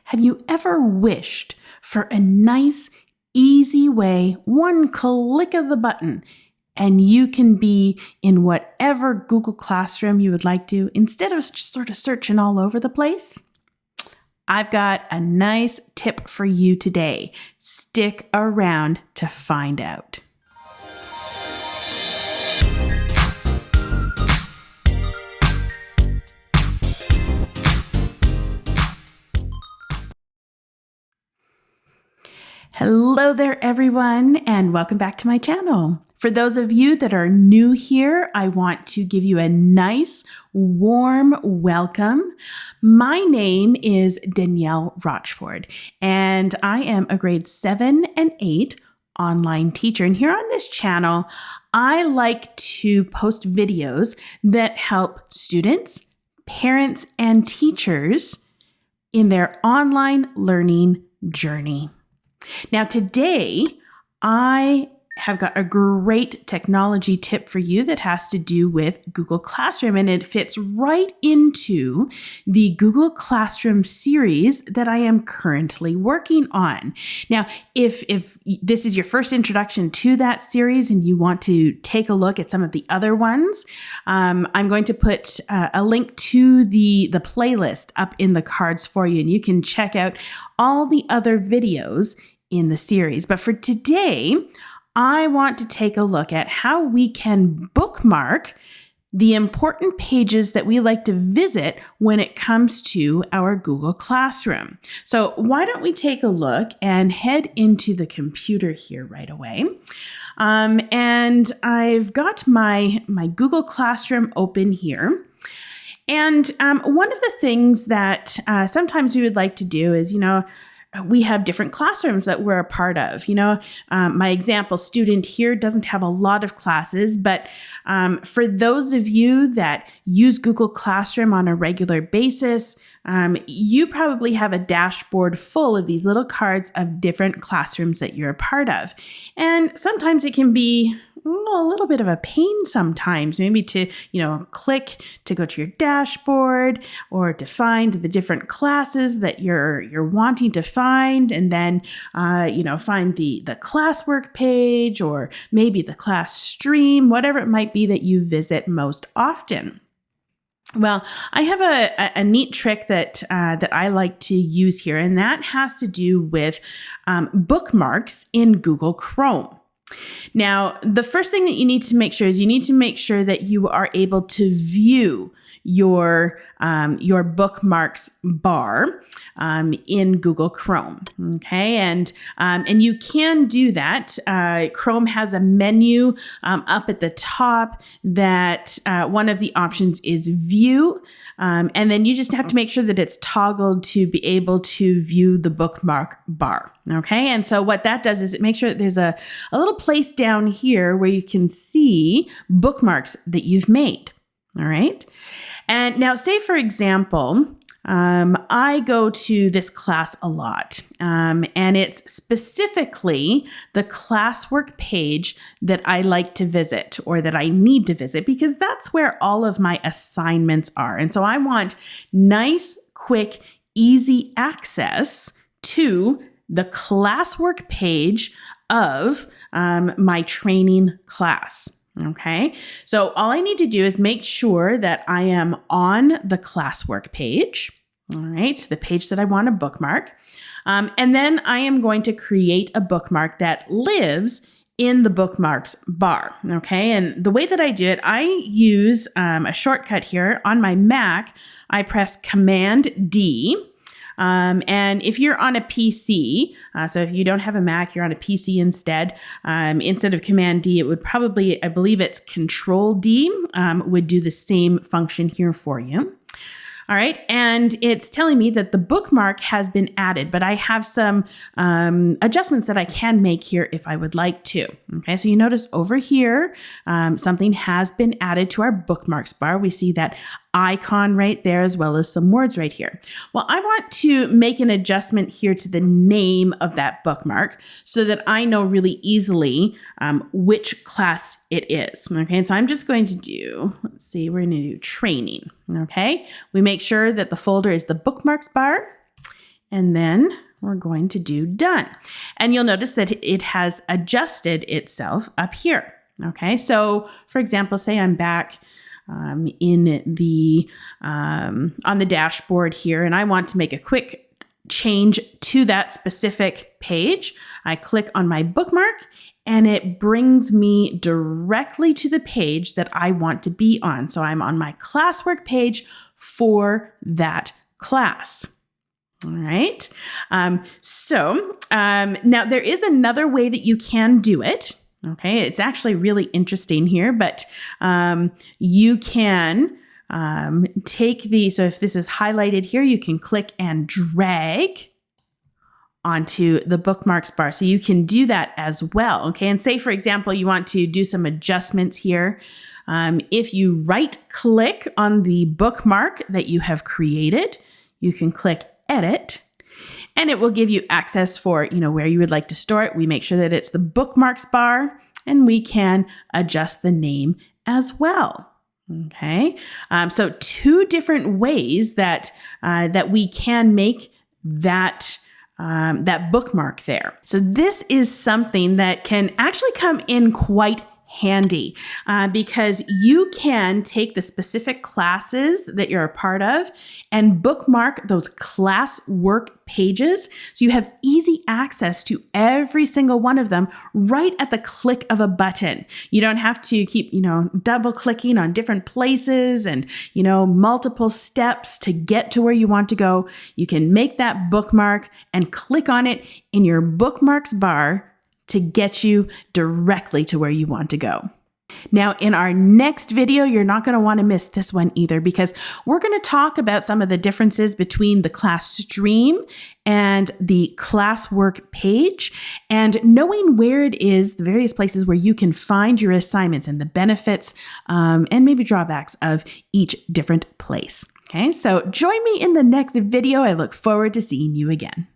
Have you ever wished for a nice, easy way, one click of the button, and you can be in whatever Google Classroom you would like to, instead of just sort of searching all over the place? I've got a nice tip for you today. Stick around to find out. Hello there, everyone, and welcome back to my channel. For those of you that are new here, I want to give you a nice, warm welcome. My name is Danielle Rochford, and I am a grade 7 and 8 online teacher. And here on this channel, I like to post videos that help students, parents, and teachers in their online learning journey. Now, today, I have got a great technology tip for you that has to do with Google Classroom, and it fits right into the Google Classroom series that I am currently working on. Now, if this is your first introduction to that series and you want to take a look at some of the other ones, I'm going to put a link to the playlist up in the cards for you, and you can check out all the other videos in the series. But for today, I want to take a look at how we can bookmark the important pages that we like to visit when it comes to our Google Classroom. So why don't we take a look and head into the computer here right away. And I've got my Google Classroom open here. And one of the things that sometimes we would like to do is, we have different classrooms that we're a part of. My example student here doesn't have a lot of classes, but for those of you that use Google Classroom on a regular basis, you probably have a dashboard full of these little cards of different classrooms that you're a part of. And sometimes it can be a little bit of a pain sometimes, maybe to, click to go to your dashboard or to find the different classes that you're wanting to find, and then, find the classwork page or maybe the class stream, whatever it might be that you visit most often. Well, I have a neat trick that I like to use here, and that has to do with bookmarks in Google Chrome. Now, the first thing that you need to make sure is that you are able to view your bookmarks bar in Google Chrome. Okay, and you can do that. Chrome has a menu up at the top that one of the options is View, and then you just have to make sure that it's toggled to be able to view the bookmark bar. Okay, and so what that does is it makes sure that there's a little place down here where you can see bookmarks that you've made. All right. And now say, for example, I go to this class a lot, and it's specifically the classwork page that I like to visit or that I need to visit because that's where all of my assignments are. And so I want nice, quick, easy access to the classwork page of my training class. Okay, so all I need to do is make sure that I am on the classwork page, all right, the page that I want to bookmark. And then I am going to create a bookmark that lives in the bookmarks bar, okay? And the way that I do it, I use a shortcut here. On my Mac, I press Command D. And if you're on a PC, so if you don't have a Mac, you're on a PC instead of Command D, it would probably, I believe it's Control D, would do the same function here for you. All right, and it's telling me that the bookmark has been added, but I have some adjustments that I can make here if I would like to. Okay, so you notice over here, something has been added to our bookmarks bar. We see that icon right there, as well as some words right here. Well, I want to make an adjustment here to the name of that bookmark so that I know really easily which class it is. Okay, so I'm just going to do, let's see, we're going to do training. Okay, we make sure that the folder is the bookmarks bar. and then we're going to do done. And you'll notice that it has adjusted itself up here. Okay, so for example, say I'm back in the on the dashboard here, and I want to make a quick change to that specific page. I click on my bookmark, and it brings me directly to the page that I want to be on. So I'm on my classwork page for that class. All right. Now there is another way that you can do it. Okay. It's actually really interesting here, but you can take so if this is highlighted here, you can click and drag onto the bookmarks bar. So you can do that as well. Okay. And say, for example, you want to do some adjustments here. If you right click on the bookmark that you have created, you can click edit, and it will give you access for, where you would like to store it. We make sure that it's the bookmarks bar, and we can adjust the name as well. Okay. So two different ways that we can make that bookmark there. So this is something that can actually come in quite handy because you can take the specific classes that you're a part of and bookmark those class work pages. So you have easy access to every single one of them right at the click of a button. You don't have to keep, double clicking on different places and, multiple steps to get to where you want to go. You can make that bookmark and click on it in your bookmarks bar to get you directly to where you want to go. Now, in our next video, you're not going to want to miss this one either, because we're going to talk about some of the differences between the class stream and the classwork page, and knowing where it is, the various places where you can find your assignments and the benefits and maybe drawbacks of each different place. Okay, so join me in the next video. I look forward to seeing you again.